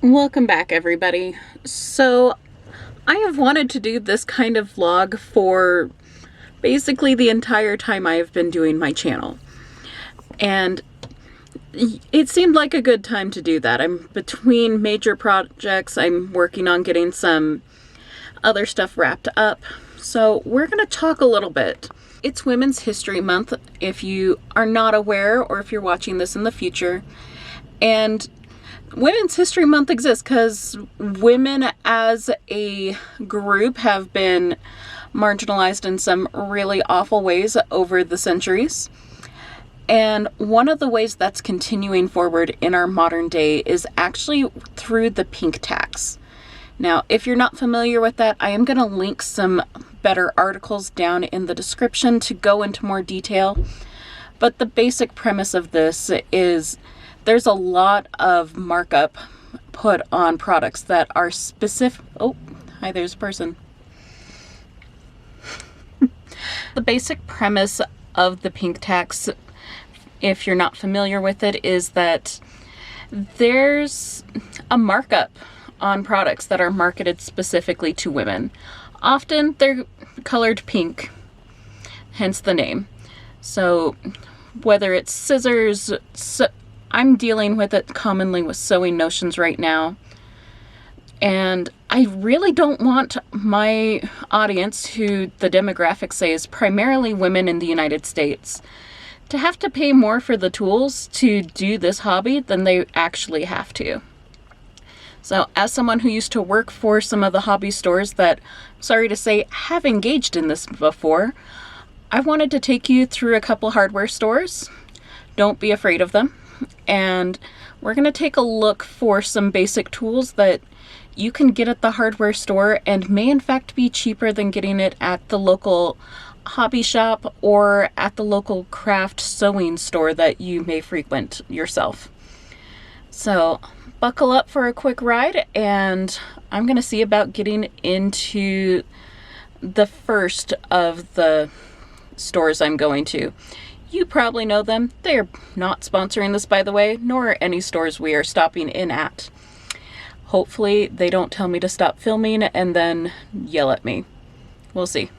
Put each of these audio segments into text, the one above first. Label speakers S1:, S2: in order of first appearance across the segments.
S1: Welcome back, everybody. So I have wanted to do this kind of vlog for basically the entire time I have been doing my channel, and it seemed like a good time to do that. I'm between major projects. I'm working on getting some other stuff wrapped up, so we're going to talk a little bit. It's Women's History Month, if you are not aware, or if you're watching this in the future. And Women's History Month exists because women as a group have been marginalized in some really awful ways over the centuries. And one of the ways that's continuing forward in our modern day is actually through the pink tax. Now, if you're not familiar with that, I am going to link some better articles down in the description to go into more detail. But the basic premise of this is there's a lot of markup put on products that are specific. Oh, hi, there's a person. The basic premise of the pink tax, if you're not familiar with it, is that there's a markup on products that are marketed specifically to women. Often they're colored pink, hence the name. So whether it's scissors, I'm dealing with it commonly with sewing notions right now. And I really don't want my audience, who the demographics say is primarily women in the United States, to have to pay more for the tools to do this hobby than they actually have to. So as someone who used to work for some of the hobby stores that, sorry to say, have engaged in this before, I wanted to take you through a couple hardware stores. Don't be afraid of them. And we're going to take a look for some basic tools that you can get at the hardware store and may in fact be cheaper than getting it at the local hobby shop or at the local craft sewing store that you may frequent yourself. So buckle up for a quick ride, and I'm going to see about getting into the first of the stores I'm going to. You probably know them. They're not sponsoring this, by the way, nor any stores we are stopping in at. Hopefully they don't tell me to stop filming and then yell at me. We'll see.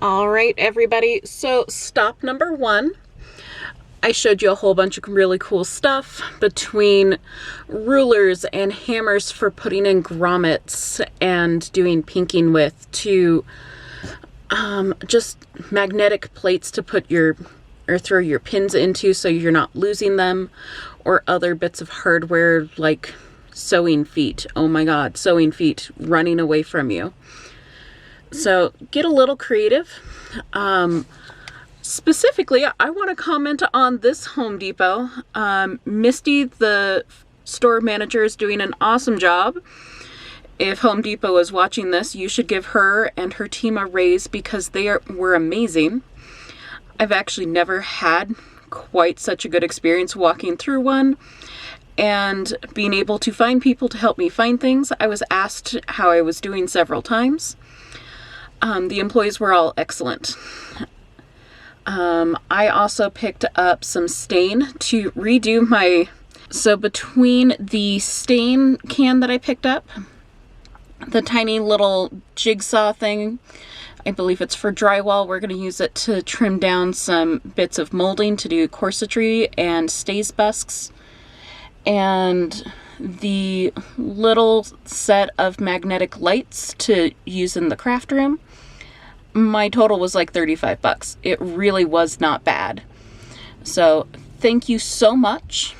S1: All right, everybody. So stop number one. I showed you a whole bunch of really cool stuff, between rulers and hammers for putting in grommets and doing pinking with, to just magnetic plates to put your or throw your pins into so you're not losing them, or other bits of hardware like sewing feet. Oh my god, sewing feet running away from you. So get a little creative. Specifically, I want to comment on this Home Depot. Misty, the store manager, is doing an awesome job. If Home Depot is watching this, you should give her and her team a raise, because they were amazing. I've actually never had quite such a good experience walking through one and being able to find people to help me find things. I was asked how I was doing several times. The employees were all excellent. I also picked up some stain to redo my... So between the stain can that I picked up, the tiny little jigsaw thing, I believe it's for drywall, we're going to use it to trim down some bits of molding to do corsetry and stays busks. And the little set of magnetic lights to use in the craft room, my total was like $35. It really was not bad. So thank you so much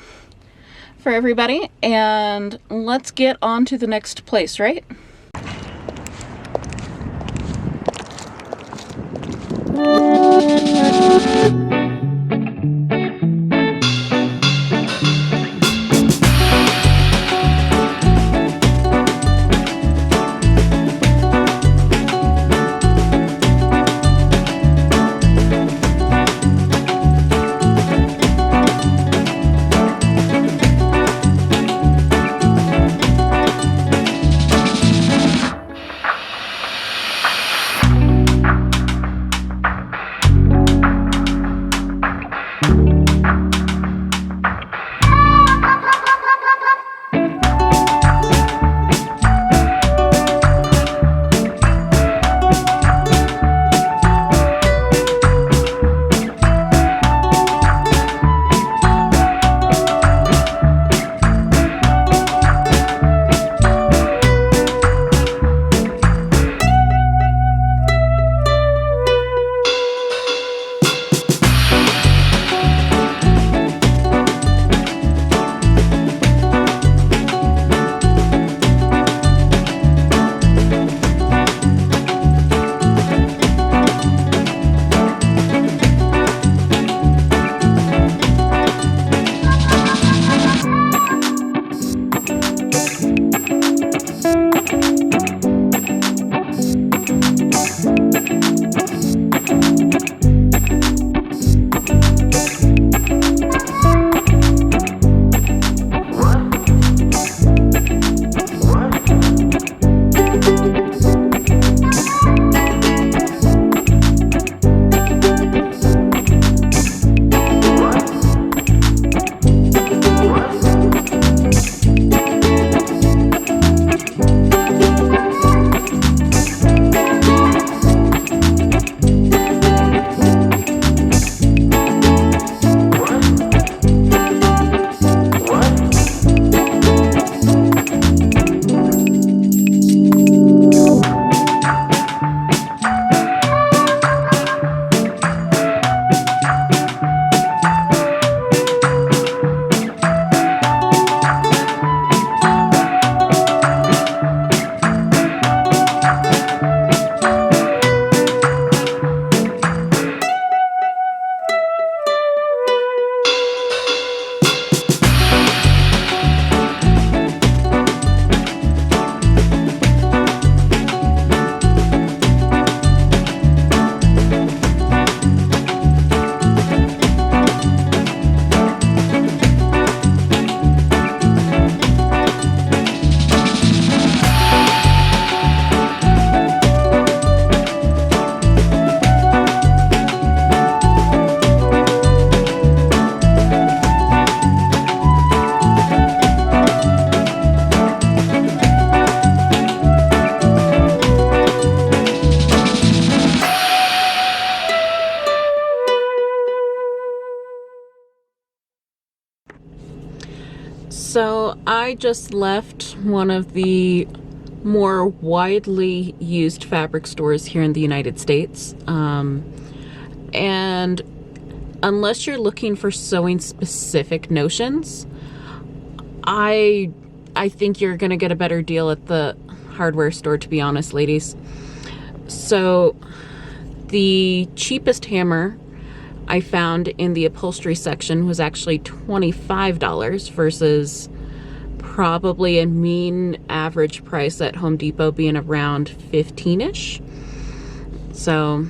S1: for everybody, and let's get on to the next place, right? So I just left one of the more widely used fabric stores here in the United States. And unless you're looking for sewing specific notions, I think you're gonna get a better deal at the hardware store, to be honest, ladies. So the cheapest hammer I found in the upholstery section was actually $25 versus probably a mean average price at Home Depot being around 15-ish. So,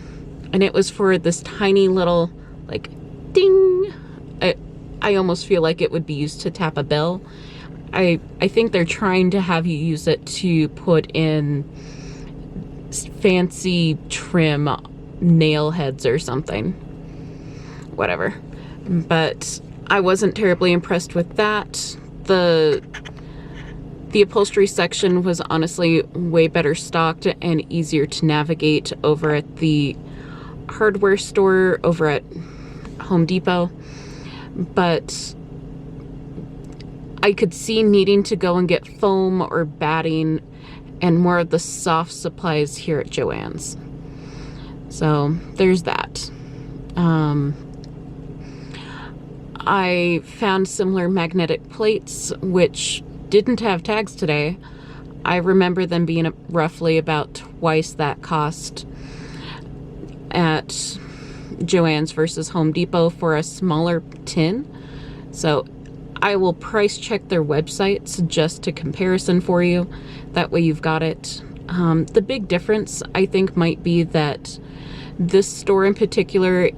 S1: and it was for this tiny little, like, ding. I almost feel like it would be used to tap a bell. I think they're trying to have you use it to put in fancy trim nail heads or something. Whatever. But I wasn't terribly impressed with that. The upholstery section was honestly way better stocked and easier to navigate over at the hardware store over at Home Depot. But I could see needing to go and get foam or batting and more of the soft supplies here at Joann's. So there's that. I found similar magnetic plates, which didn't have tags today. I remember them being roughly about twice that cost at Joann's versus Home Depot for a smaller tin. So I will price check their websites just to comparison for you. That way you've got it. The big difference, I think, might be that this store in particular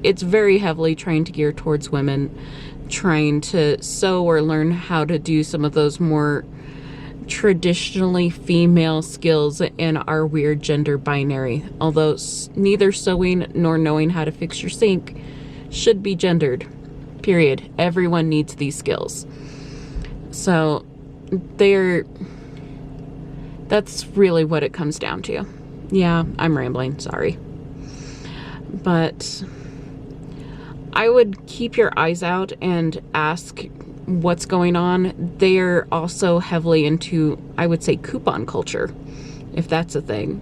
S1: it's very heavily trying to gear towards women trying to sew or learn how to do some of those more traditionally female skills in our weird gender binary. Although neither sewing nor knowing how to fix your sink should be gendered. Period. Everyone needs these skills. So that's really what it comes down to. Yeah, I'm rambling, sorry. But I would keep your eyes out and ask what's going on. They're also heavily into, I would say, coupon culture, if that's a thing.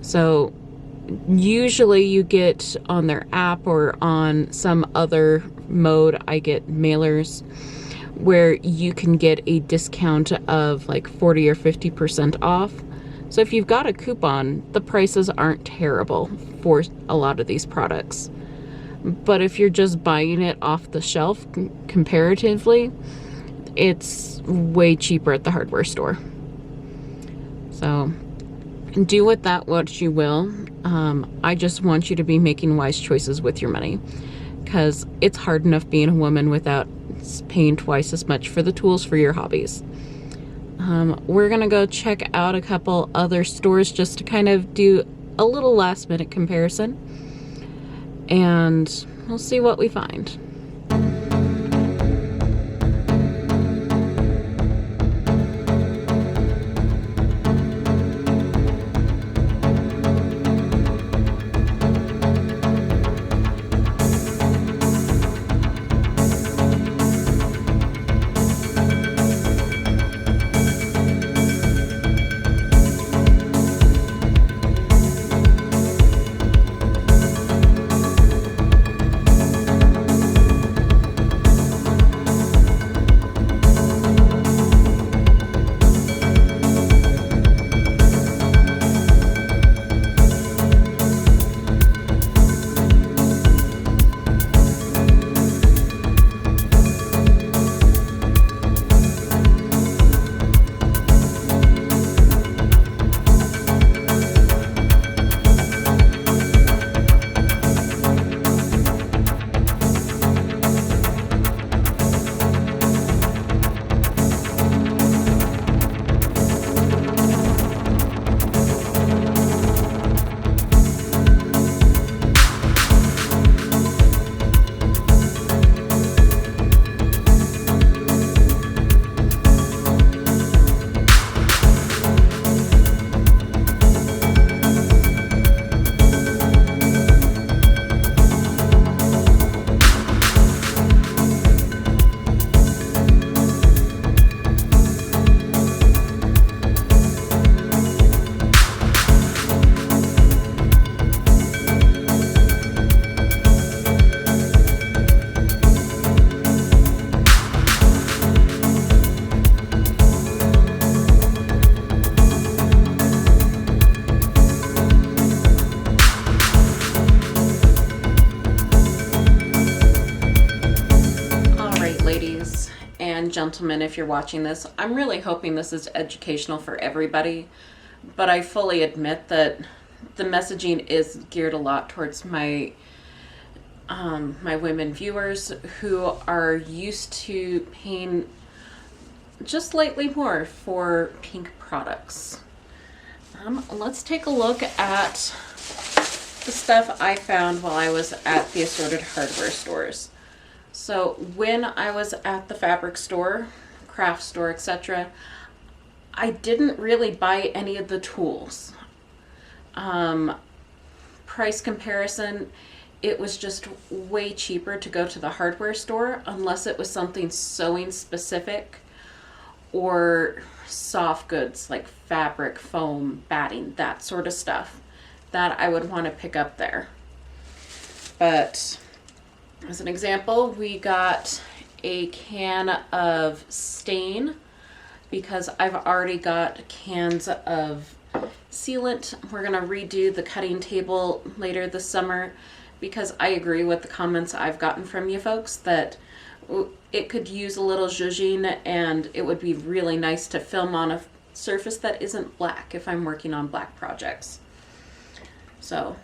S1: So usually you get on their app or on some other mode, I get mailers where you can get a discount of like 40 or 50% off. So if you've got a coupon, the prices aren't terrible for a lot of these products. But if you're just buying it off the shelf, comparatively, it's way cheaper at the hardware store. So do with that what you will. I just want you to be making wise choices with your money, because it's hard enough being a woman without paying twice as much for the tools for your hobbies. We're gonna go check out a couple other stores just to kind of do a little last minute comparison, and we'll see what we find. gentlemen, if you're watching this, I'm really hoping this is educational for everybody, but I fully admit that the messaging is geared a lot towards my my women viewers who are used to paying just slightly more for pink products. Let's take a look at the stuff I found while I was at the assorted hardware stores. So when I was at the fabric store, craft store, etc., I didn't really buy any of the tools. Price comparison, it was just way cheaper to go to the hardware store unless it was something sewing specific or soft goods like fabric, foam, batting, that sort of stuff that I would want to pick up there. But as an example, we got a can of stain because I've already got cans of sealant. We're going to redo the cutting table later this summer because I agree with the comments I've gotten from you folks that it could use a little zhuzhing and it would be really nice to film on a surface that isn't black if I'm working on black projects. So,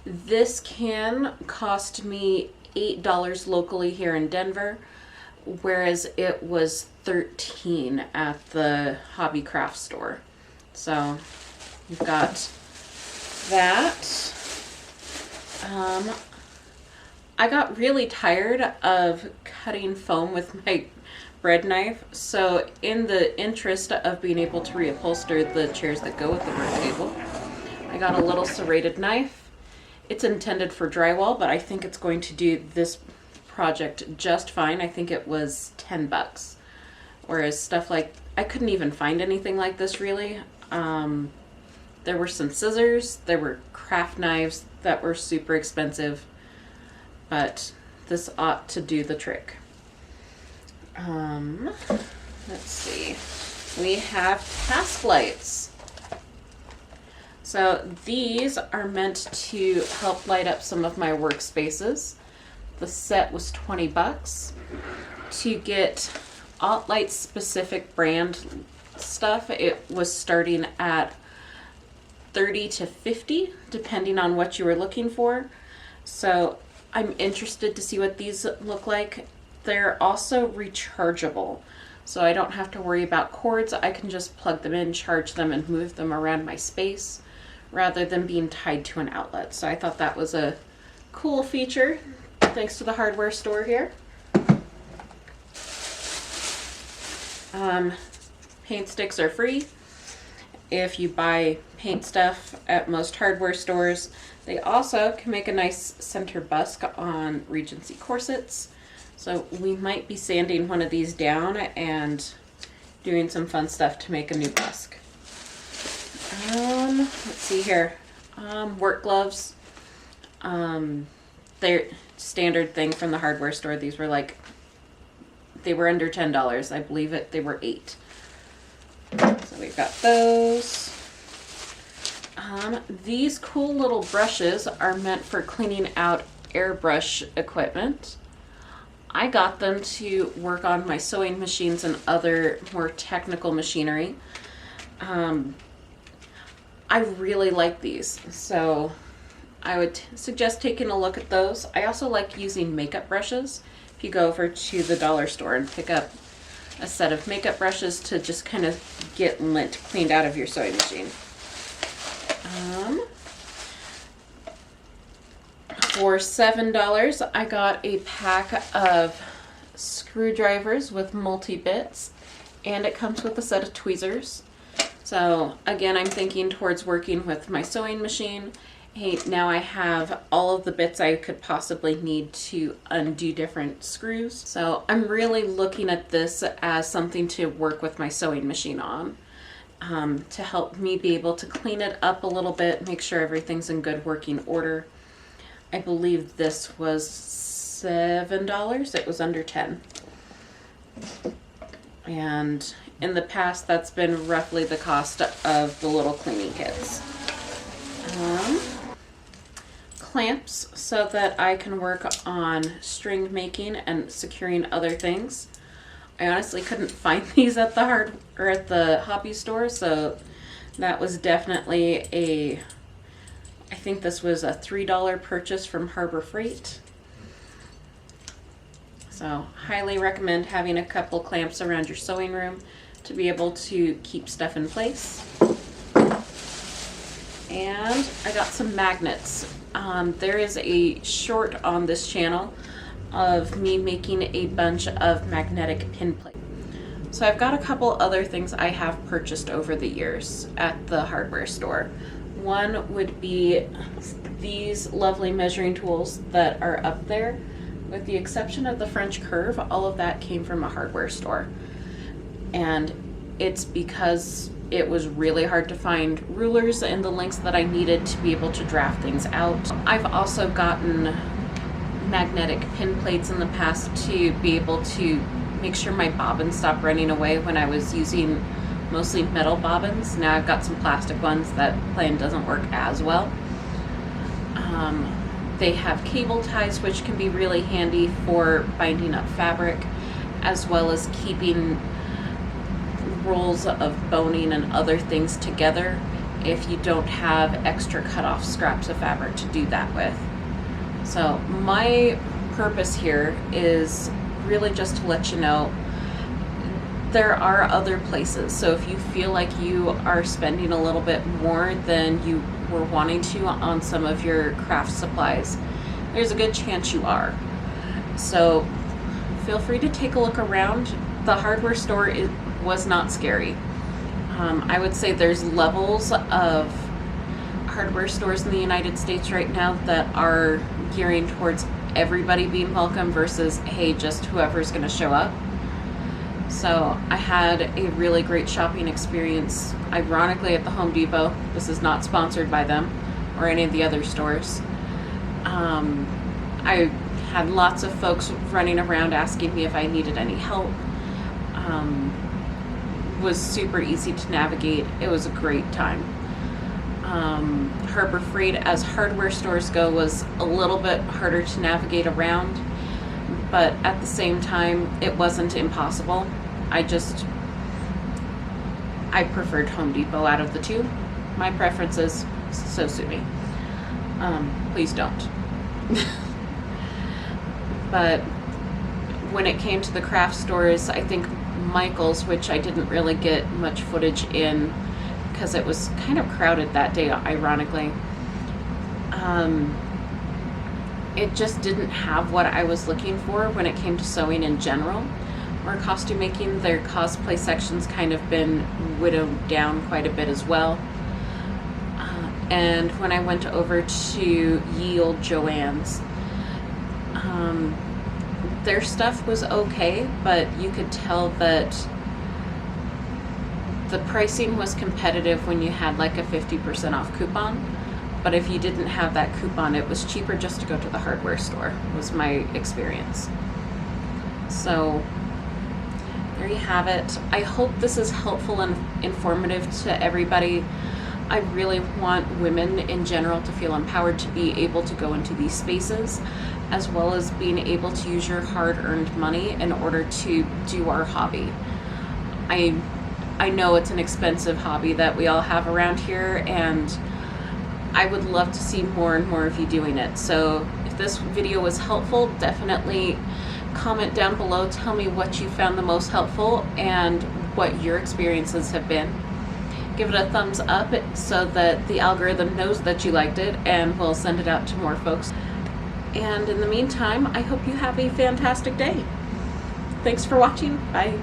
S1: this can cost me $8 locally here in Denver, whereas it was $13 at the hobby craft store. So you've got that. I got really tired of cutting foam with my bread knife, so in the interest of being able to reupholster the chairs that go with the work table, I got a little serrated knife. It's intended for drywall, but I think it's going to do this project just fine. I think it was $10. Whereas stuff like, I couldn't even find anything like this really. There were some scissors, there were craft knives that were super expensive, but this ought to do the trick. Let's see. We have task lights. So these are meant to help light up some of my workspaces. The set was $20. To get alt-light specific brand stuff, it was starting at $30 to $50 depending on what you were looking for. So I'm interested to see what these look like. They're also rechargeable, so I don't have to worry about cords. I can just plug them in, charge them, and move them around my space rather than being tied to an outlet. So I thought that was a cool feature thanks to the hardware store here. Paint sticks are free if you buy paint stuff at most hardware stores. They also can make a nice center busk on Regency corsets. So we might be sanding one of these down and doing some fun stuff to make a new busk. Let's see here. Work gloves. They're standard thing from the hardware store. These were like, they were under $10. I believe they were $8. So we've got those. These cool little brushes are meant for cleaning out airbrush equipment. I got them to work on my sewing machines and other more technical machinery. I really like these, so I would suggest taking a look at those. I also like using makeup brushes. If you go over to the dollar store and pick up a set of makeup brushes to just kind of get lint cleaned out of your sewing machine. For $7, I got a pack of screwdrivers with multi-bits, and it comes with a set of tweezers. So again, I'm thinking towards working with my sewing machine. Hey, now I have all of the bits I could possibly need to undo different screws. So I'm really looking at this as something to work with my sewing machine on, to help me be able to clean it up a little bit, make sure everything's in good working order. I believe this was $7. It was under $10. And in the past, that's been roughly the cost of the little cleaning kits. clamps so that I can work on string making and securing other things. I honestly couldn't find these at the hobby store, so that was definitely I think this was a $3 purchase from Harbor Freight. So highly recommend having a couple clamps around your sewing room to be able to keep stuff in place. And I got some magnets. There is a short on this channel of me making a bunch of magnetic pin plates. So I've got a couple other things I have purchased over the years at the hardware store. One would be these lovely measuring tools that are up there. With the exception of the French curve, all of that came from a hardware store. And it's because it was really hard to find rulers and the lengths that I needed to be able to draft things out. I've also gotten magnetic pin plates in the past to be able to make sure my bobbins stopped running away when I was using mostly metal bobbins. Now I've got some plastic ones that plan doesn't work as well. They have cable ties, which can be really handy for binding up fabric, as well as keeping rolls of boning and other things together if you don't have extra cut off scraps of fabric to do that with. So my purpose here is really just to let you know there are other places. So if you feel like you are spending a little bit more than you were wanting to on some of your craft supplies, there's a good chance you are. So feel free to take a look around. The hardware store was not scary. I would say there's levels of hardware stores in the United States right now that are gearing towards everybody being welcome versus, hey, just whoever's going to show up. So I had a really great shopping experience, ironically, at the Home Depot. This is not sponsored by them or any of the other stores. I had lots of folks running around asking me if I needed any help. Was super easy to navigate. It was a great time. Harbor Freight, as hardware stores go, was a little bit harder to navigate around, but at the same time, it wasn't impossible. I preferred Home Depot out of the two. My preferences, so sue me. Please don't. But when it came to the craft stores, I think Michael's, which I didn't really get much footage in because it was kind of crowded that day, ironically. It just didn't have what I was looking for when it came to sewing in general or costume making. Their cosplay section's kind of been whittled down quite a bit as well. And when I went over to Ye Olde Joann's, their stuff was okay, but you could tell that the pricing was competitive when you had like a 50% off coupon. But if you didn't have that coupon, it was cheaper just to go to the hardware store, was my experience. So there you have it. I hope this is helpful and informative to everybody. I really want women in general to feel empowered to be able to go into these spaces, as well as being able to use your hard-earned money in order to do our hobby. I know it's an expensive hobby that we all have around here, and I would love to see more and more of you doing it. So if this video was helpful, definitely comment down below. Tell me what you found the most helpful and what your experiences have been. Give it a thumbs up so that the algorithm knows that you liked it and will send it out to more folks. And in the meantime, I hope you have a fantastic day. Thanks for watching. Bye.